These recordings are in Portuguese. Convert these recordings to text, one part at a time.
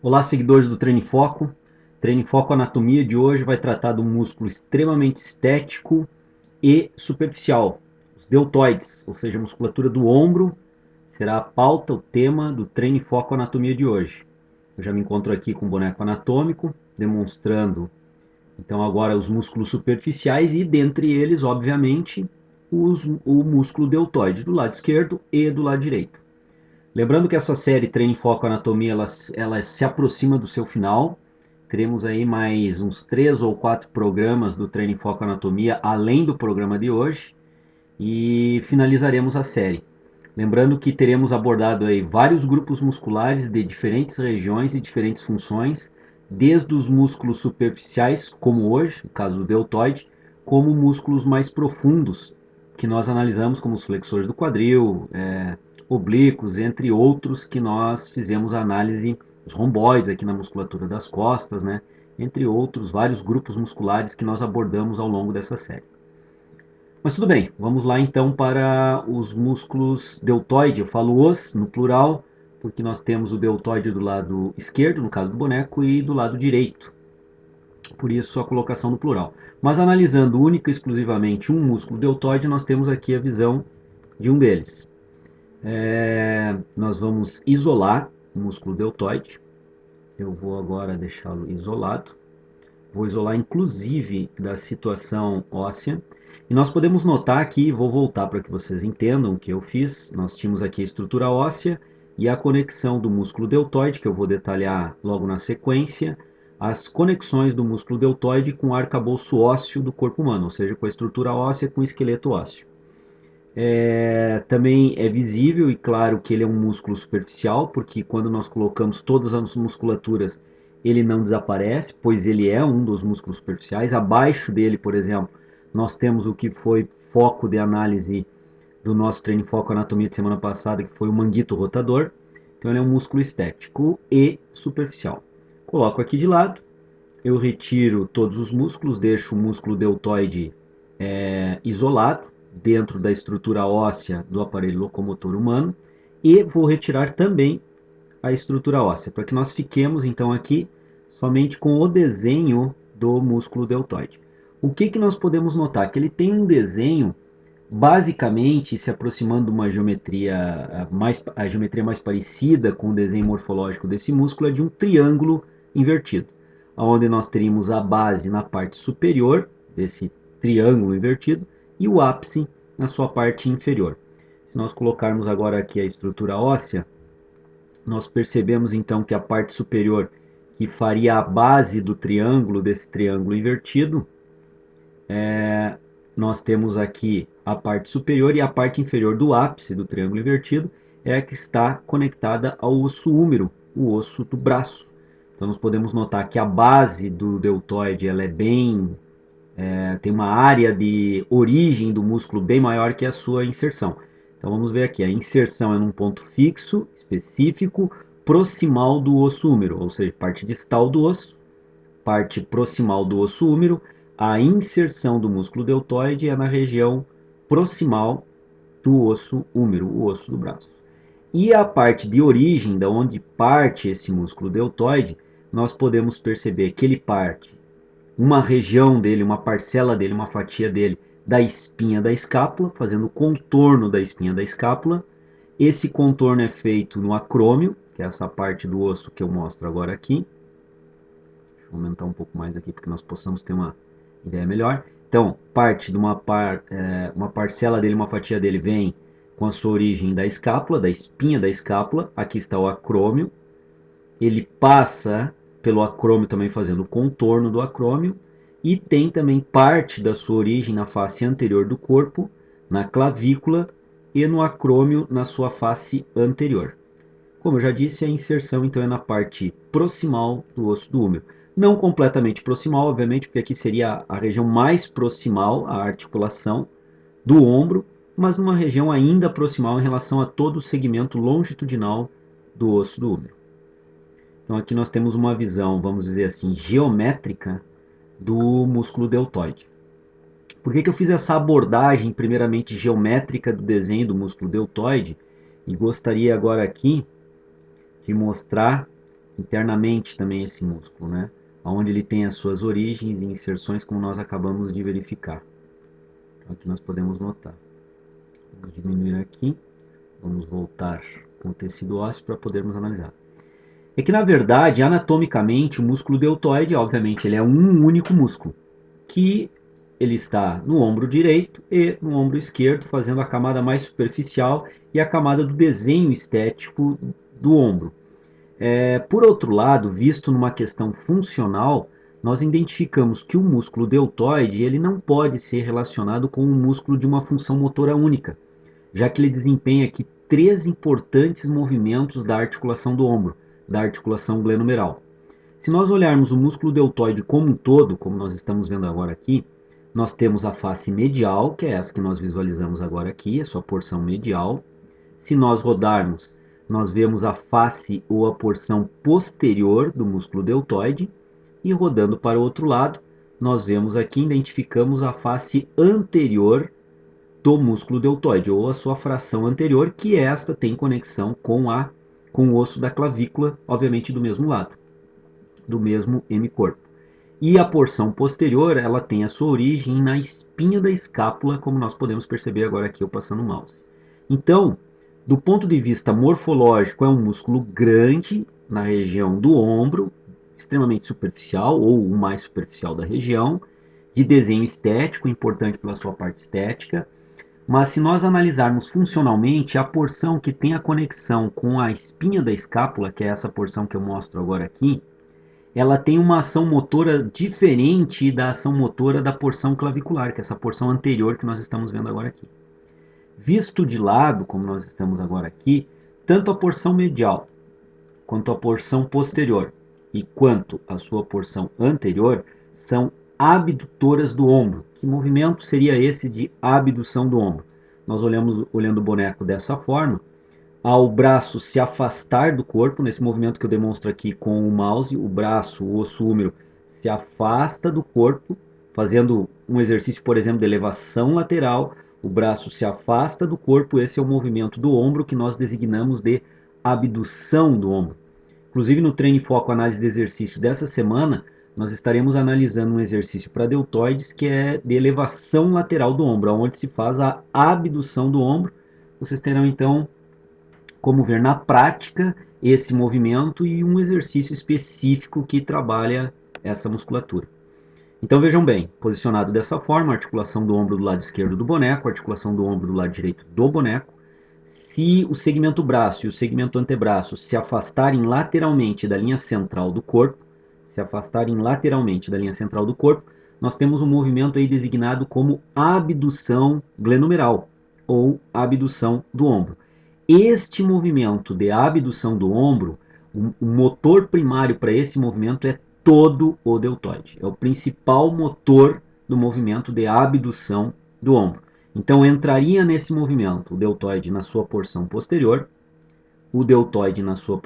Olá, seguidores do Treino em Foco. Treino em Foco Anatomia de hoje vai tratar de um músculo extremamente estético e superficial, os deltoides, ou seja, a musculatura do ombro, será a pauta, o tema do Treino em Foco Anatomia de hoje. Eu já me encontro aqui com um boneco anatômico, demonstrando então agora os músculos superficiais e dentre eles, obviamente, o músculo deltoide do lado esquerdo e do lado direito. Lembrando que essa série Treino em Foco Anatomia, ela se aproxima do seu final. Teremos aí mais uns 3 ou 4 programas do Treino em Foco Anatomia, além do programa de hoje, e finalizaremos a série. Lembrando que teremos abordado aí vários grupos musculares de diferentes regiões e diferentes funções, desde os músculos superficiais, como hoje, no caso do deltoide, como músculos mais profundos, que nós analisamos como os flexores do quadril, oblíquos, entre outros que nós fizemos análise, os romboides aqui na musculatura das costas, né? Entre outros vários grupos musculares que nós abordamos ao longo dessa série. Mas tudo bem, vamos lá então para os músculos deltoide. Eu falo os no plural, porque nós temos o deltoide do lado esquerdo, no caso do boneco, e do lado direito. Por isso a colocação no plural. Mas analisando única e exclusivamente um músculo deltoide, nós temos aqui a visão de um deles. Nós vamos isolar o músculo deltoide. Eu vou agora deixá-lo isolado. Vou isolar inclusive da situação óssea. E nós podemos notar aqui, vou voltar para que vocês entendam o que eu fiz. Nós tínhamos aqui a estrutura óssea e a conexão do músculo deltoide, que eu vou detalhar logo na sequência, as conexões do músculo deltoide com o arcabouço ósseo do corpo humano, ou seja, com a estrutura óssea com o esqueleto ósseo. Também é visível e claro que ele é um músculo superficial, porque quando nós colocamos todas as musculaturas, ele não desaparece, pois ele é um dos músculos superficiais. Abaixo dele, por exemplo, nós temos o que foi foco de análise do nosso treino em foco anatomia de semana passada, que foi o manguito rotador. Então ele é um músculo estético e superficial. Coloco aqui de lado, eu retiro todos os músculos, deixo o músculo deltoide isolado dentro da estrutura óssea do aparelho locomotor humano e vou retirar também a estrutura óssea, para que nós fiquemos então aqui somente com o desenho do músculo deltoide. O que, que nós podemos notar? Que ele tem um desenho basicamente se aproximando de uma geometria a geometria mais parecida com o desenho morfológico desse músculo é de um triângulo invertido, onde nós teríamos a base na parte superior desse triângulo invertido e o ápice na sua parte inferior. Se nós colocarmos agora aqui a estrutura óssea, nós percebemos então que a parte superior, que faria a base do triângulo, desse triângulo invertido, nós temos aqui a parte superior e a parte inferior do ápice do triângulo invertido é a que está conectada ao osso húmero, o osso do braço. Então nós podemos notar que a base do deltoide ela é bem tem uma área de origem do músculo bem maior que a sua inserção. Então vamos ver aqui, a inserção é num ponto fixo, específico, proximal do osso húmero, ou seja, parte distal do osso, parte proximal do osso húmero. A inserção do músculo deltoide é na região proximal do osso húmero, o osso do braço. E a parte de origem, da onde parte esse músculo deltoide, nós podemos perceber que ele parte uma região dele, uma parcela dele, uma fatia dele da espinha da escápula, fazendo o contorno da espinha da escápula. Esse contorno é feito no acrômio, que é essa parte do osso que eu mostro agora aqui. Deixa eu aumentar um pouco mais aqui para que nós possamos ter uma ideia melhor. Então, parte de uma parcela dele, uma fatia dele vem com a sua origem da escápula, da espinha da escápula. Aqui está o acrômio. Ele passa pelo acrômio também fazendo o contorno do acrômio e tem também parte da sua origem na face anterior do corpo, na clavícula e no acrômio na sua face anterior. Como eu já disse, a inserção então é na parte proximal do osso do húmero. Não completamente proximal, obviamente, porque aqui seria a região mais proximal à articulação do ombro, mas numa região ainda proximal em relação a todo o segmento longitudinal do osso do húmero. Então aqui nós temos uma visão, vamos dizer assim, geométrica do músculo deltoide. Por que eu fiz essa abordagem primeiramente geométrica do desenho do músculo deltoide? E gostaria agora aqui de mostrar internamente também esse músculo, né? Onde ele tem as suas origens e inserções, como nós acabamos de verificar. Então, aqui nós podemos notar. Vamos diminuir aqui, vamos voltar com o tecido ósseo para podermos analisar. É que, na verdade, anatomicamente, o músculo deltoide, obviamente, ele é um único músculo, que ele está no ombro direito e no ombro esquerdo, fazendo a camada mais superficial e a camada do desenho estético do ombro. Por outro lado, visto numa questão funcional, nós identificamos que o músculo deltoide ele não pode ser relacionado com o músculo de uma função motora única, já que ele desempenha aqui três importantes movimentos da articulação do ombro, da articulação glenomeral. Se nós olharmos o músculo deltoide como um todo, como nós estamos vendo agora aqui, nós temos a face medial, que é essa que nós visualizamos agora aqui, a sua porção medial. Se nós rodarmos, nós vemos a face ou a porção posterior do músculo deltoide. E rodando para o outro lado, nós vemos aqui, identificamos a face anterior do músculo deltoide, ou a sua fração anterior, que esta tem conexão com o osso da clavícula, obviamente do mesmo lado, do mesmo hemicorpo. E a porção posterior, ela tem a sua origem na espinha da escápula, como nós podemos perceber agora aqui eu passando o mouse. Então, do ponto de vista morfológico, é um músculo grande na região do ombro, extremamente superficial, ou o mais superficial da região, de desenho estético, importante pela sua parte estética. Mas se nós analisarmos funcionalmente, a porção que tem a conexão com a espinha da escápula, que é essa porção que eu mostro agora aqui, ela tem uma ação motora diferente da ação motora da porção clavicular, que é essa porção anterior que nós estamos vendo agora aqui. Visto de lado, como nós estamos agora aqui, tanto a porção medial quanto a porção posterior e quanto a sua porção anterior são abdutoras do ombro. Que movimento seria esse de abdução do ombro? Nós olhando o boneco dessa forma, ao braço se afastar do corpo, nesse movimento que eu demonstro aqui com o mouse, o braço, o osso húmero, se afasta do corpo, fazendo um exercício, por exemplo, de elevação lateral, o braço se afasta do corpo, esse é o movimento do ombro que nós designamos de abdução do ombro. Inclusive no treino em foco análise de exercício dessa semana, nós estaremos analisando um exercício para deltoides que é de elevação lateral do ombro, onde se faz a abdução do ombro. Vocês terão então como ver na prática esse movimento e um exercício específico que trabalha essa musculatura. Então vejam bem, posicionado dessa forma, a articulação do ombro do lado esquerdo do boneco, a articulação do ombro do lado direito do boneco. Se o segmento braço e o segmento antebraço se afastarem lateralmente da linha central do corpo, nós temos um movimento aí designado como abdução glenomeral ou abdução do ombro. Este movimento de abdução do ombro, o motor primário para esse movimento é todo o deltoide. É o principal motor do movimento de abdução do ombro. Então entraria nesse movimento o deltoide na sua porção posterior, o deltoide na sua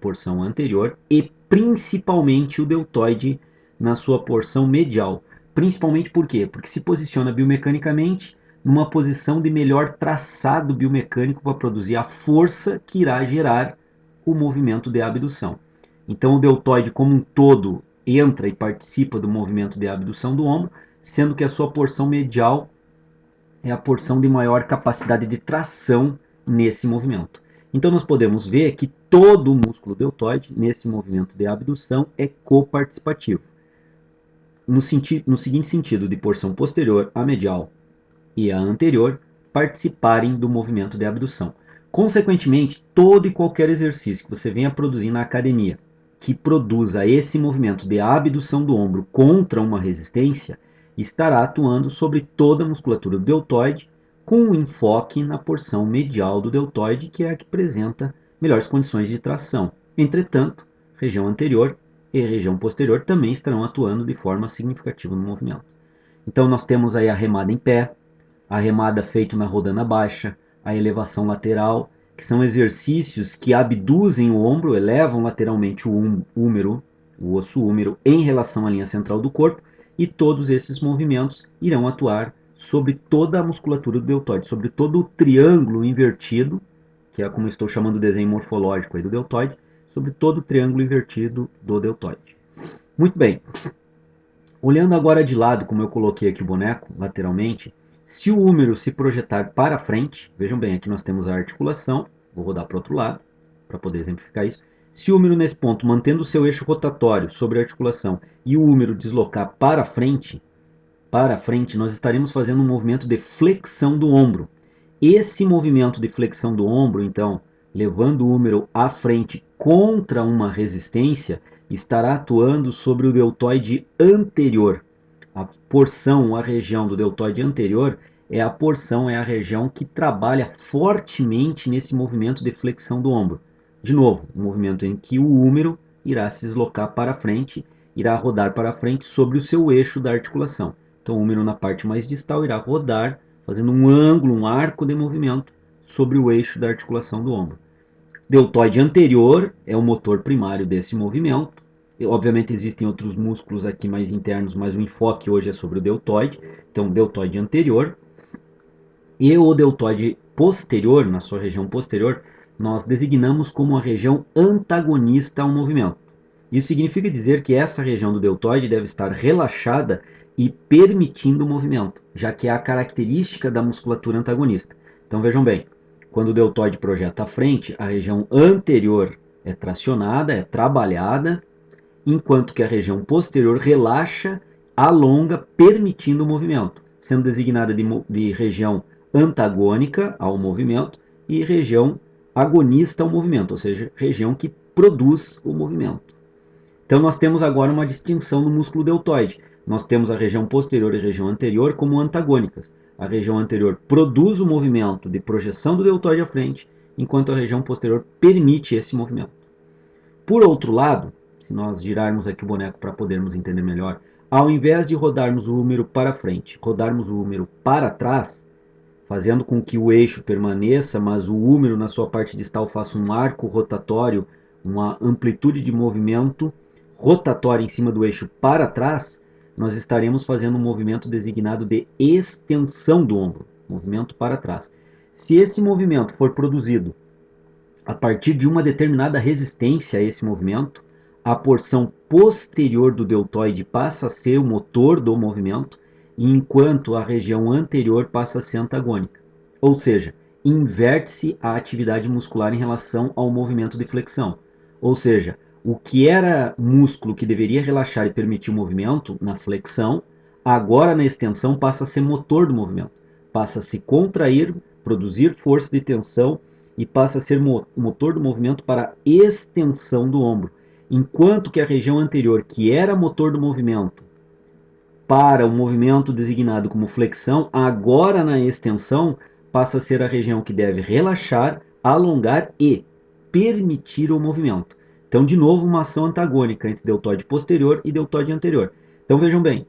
porção anterior e principalmente o deltoide na sua porção medial. Principalmente por quê? Porque se posiciona biomecanicamente numa posição de melhor traçado biomecânico para produzir a força que irá gerar o movimento de abdução. Então o deltoide como um todo entra e participa do movimento de abdução do ombro, sendo que a sua porção medial é a porção de maior capacidade de tração nesse movimento. Então nós podemos ver que todo o músculo deltoide nesse movimento de abdução é coparticipativo. No seguinte sentido, de porção posterior, a medial e a anterior participarem do movimento de abdução. Consequentemente, todo e qualquer exercício que você venha produzir na academia que produza esse movimento de abdução do ombro contra uma resistência estará atuando sobre toda a musculatura do deltoide, com um enfoque na porção medial do deltoide, que é a que apresenta melhores condições de tração. Entretanto, região anterior e região posterior também estarão atuando de forma significativa no movimento. Então nós temos aí a remada em pé, a remada feita na rodana baixa, a elevação lateral, que são exercícios que abduzem o ombro, elevam lateralmente o húmero, o osso húmero, em relação à linha central do corpo, e todos esses movimentos irão atuar sobre toda a musculatura do deltoide, sobre todo o triângulo invertido, que é como estou chamando o desenho morfológico aí do deltoide, sobre todo o triângulo invertido do deltoide. Muito bem. Olhando agora de lado, como eu coloquei aqui o boneco, lateralmente, se o húmero se projetar para frente, vejam bem, aqui nós temos a articulação, vou rodar para o outro lado, para poder exemplificar isso. Se o húmero nesse ponto, mantendo o seu eixo rotatório sobre a articulação, e o húmero deslocar para frente, nós estaremos fazendo um movimento de flexão do ombro. Esse movimento de flexão do ombro, então, levando o húmero à frente contra uma resistência, estará atuando sobre o deltoide anterior. A porção, a região do deltoide anterior é a região que trabalha fortemente nesse movimento de flexão do ombro. De novo, um movimento em que o húmero irá se deslocar para frente, irá rodar para frente sobre o seu eixo da articulação. Então o húmero na parte mais distal irá rodar, fazendo um ângulo, um arco de movimento sobre o eixo da articulação do ombro. Deltoide anterior é o motor primário desse movimento. E, obviamente existem outros músculos aqui mais internos, mas o enfoque hoje é sobre o deltoide. Então, deltoide anterior. E o deltoide posterior, na sua região posterior, nós designamos como a região antagonista ao movimento. Isso significa dizer que essa região do deltoide deve estar relaxada e permitindo o movimento, já que é a característica da musculatura antagonista. Então vejam bem, quando o deltoide projeta à frente, a região anterior é tracionada, é trabalhada, enquanto que a região posterior relaxa, alonga, permitindo o movimento, sendo designada de região antagônica ao movimento e região agonista ao movimento, ou seja, região que produz o movimento. Então nós temos agora uma distinção no músculo deltoide. Nós temos a região posterior e a região anterior como antagônicas. A região anterior produz o movimento de projeção do deltoide à frente, enquanto a região posterior permite esse movimento. Por outro lado, se nós girarmos aqui o boneco para podermos entender melhor, ao invés de rodarmos o húmero para frente, rodarmos o húmero para trás, fazendo com que o eixo permaneça, mas o húmero na sua parte distal faça um arco rotatório, uma amplitude de movimento rotatória em cima do eixo para trás, nós estaremos fazendo um movimento designado de extensão do ombro, movimento para trás. Se esse movimento for produzido a partir de uma determinada resistência a esse movimento, a porção posterior do deltoide passa a ser o motor do movimento, enquanto a região anterior passa a ser antagônica. Ou seja, inverte-se a atividade muscular em relação ao movimento de flexão. Ou seja, o que era músculo que deveria relaxar e permitir o movimento na flexão, agora na extensão passa a ser motor do movimento. Passa a se contrair, produzir força de tensão e passa a ser motor do movimento para a extensão do ombro. Enquanto que a região anterior, que era motor do movimento para o movimento designado como flexão, agora na extensão passa a ser a região que deve relaxar, alongar e permitir o movimento. Então, de novo, uma ação antagônica entre deltoide posterior e deltoide anterior. Então, vejam bem,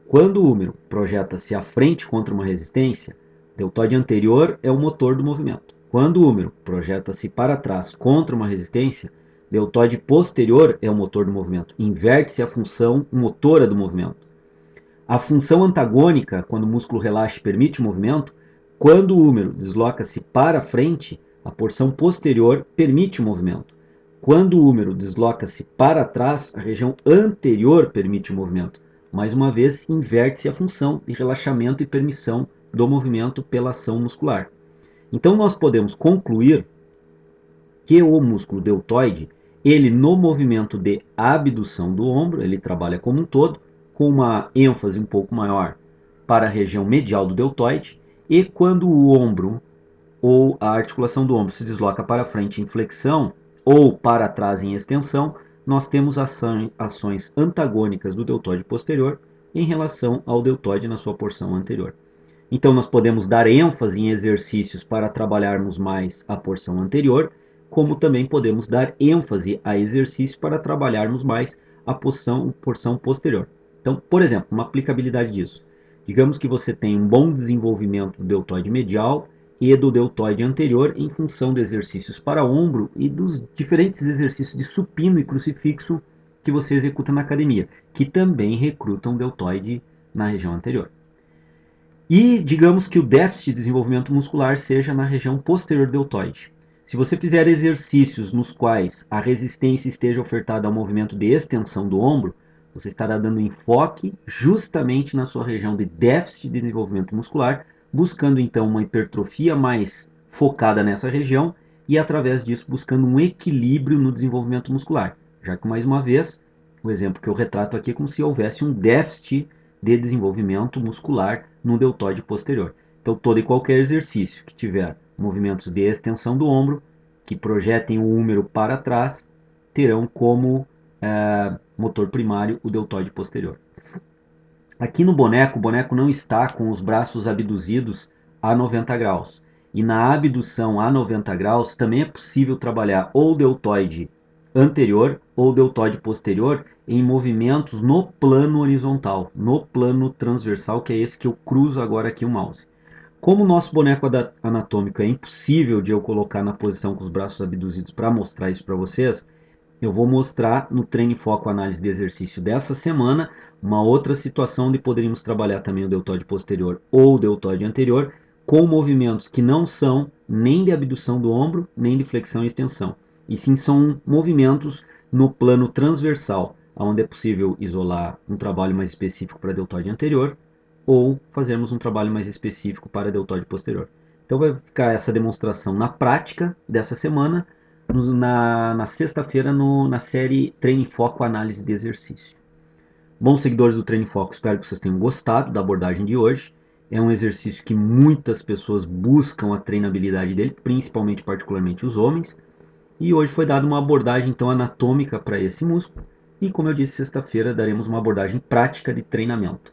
quando o húmero projeta-se à frente contra uma resistência, deltoide anterior é o motor do movimento. Quando o húmero projeta-se para trás contra uma resistência, deltoide posterior é o motor do movimento. Inverte-se a função motora do movimento. A função antagônica, quando o músculo relaxa e permite o movimento, quando o húmero desloca-se para frente, a porção posterior permite o movimento. Quando o húmero desloca-se para trás, a região anterior permite o movimento. Mais uma vez, inverte-se a função de relaxamento e permissão do movimento pela ação muscular. Então, nós podemos concluir que o músculo deltoide, ele no movimento de abdução do ombro, ele trabalha como um todo, com uma ênfase um pouco maior para a região medial do deltoide, e quando o ombro ou a articulação do ombro se desloca para frente em flexão ou para trás em extensão, nós temos ações antagônicas do deltoide posterior em relação ao deltoide na sua porção anterior. Então nós podemos dar ênfase em exercícios para trabalharmos mais a porção anterior, como também podemos dar ênfase a exercícios para trabalharmos mais a porção posterior. Então, por exemplo, uma aplicabilidade disso. Digamos que você tem um bom desenvolvimento do deltoide medial e do deltoide anterior em função de exercícios para ombro e dos diferentes exercícios de supino e crucifixo que você executa na academia, que também recrutam deltoide na região anterior. E digamos que o déficit de desenvolvimento muscular seja na região posterior do deltoide. Se você fizer exercícios nos quais a resistência esteja ofertada ao movimento de extensão do ombro, você estará dando enfoque justamente na sua região de déficit de desenvolvimento muscular, buscando então uma hipertrofia mais focada nessa região e através disso buscando um equilíbrio no desenvolvimento muscular, já que mais uma vez o exemplo que eu retrato aqui é como se houvesse um déficit de desenvolvimento muscular no deltoide posterior. Então todo e qualquer exercício que tiver movimentos de extensão do ombro, que projetem o húmero para trás, terão como motor primário o deltoide posterior. Aqui no boneco, o boneco não está com os braços abduzidos a 90 graus. E na abdução a 90 graus também é possível trabalhar ou o deltoide anterior ou deltoide posterior em movimentos no plano horizontal, no plano transversal, que é esse que eu cruzo agora aqui o mouse. Como o nosso boneco anatômico é impossível de eu colocar na posição com os braços abduzidos para mostrar isso para vocês, eu vou mostrar no treino e foco análise de exercício dessa semana uma outra situação onde poderíamos trabalhar também o deltoide posterior ou o deltoide anterior com movimentos que não são nem de abdução do ombro, nem de flexão e extensão. E sim são movimentos no plano transversal, onde é possível isolar um trabalho mais específico para deltoide anterior ou fazermos um trabalho mais específico para deltoide posterior. Então vai ficar essa demonstração na prática dessa semana, na sexta-feira na série Treino em Foco Análise de Exercício. Bons seguidores do Treino em Foco, espero que vocês tenham gostado da abordagem de hoje. É um exercício que muitas pessoas buscam a treinabilidade dele, principalmente, particularmente os homens. E hoje foi dada uma abordagem então anatômica para esse músculo. E como eu disse, sexta-feira daremos uma abordagem prática de treinamento.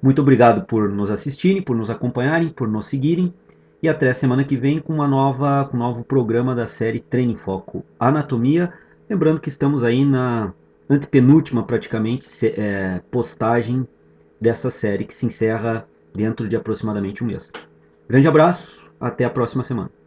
Muito obrigado por nos assistirem, por nos acompanharem, por nos seguirem. E até a semana que vem com um novo programa da série Treino em Foco Anatomia. Lembrando que estamos aí na antepenúltima, praticamente, postagem dessa série que se encerra dentro de aproximadamente um mês. Grande abraço, até a próxima semana.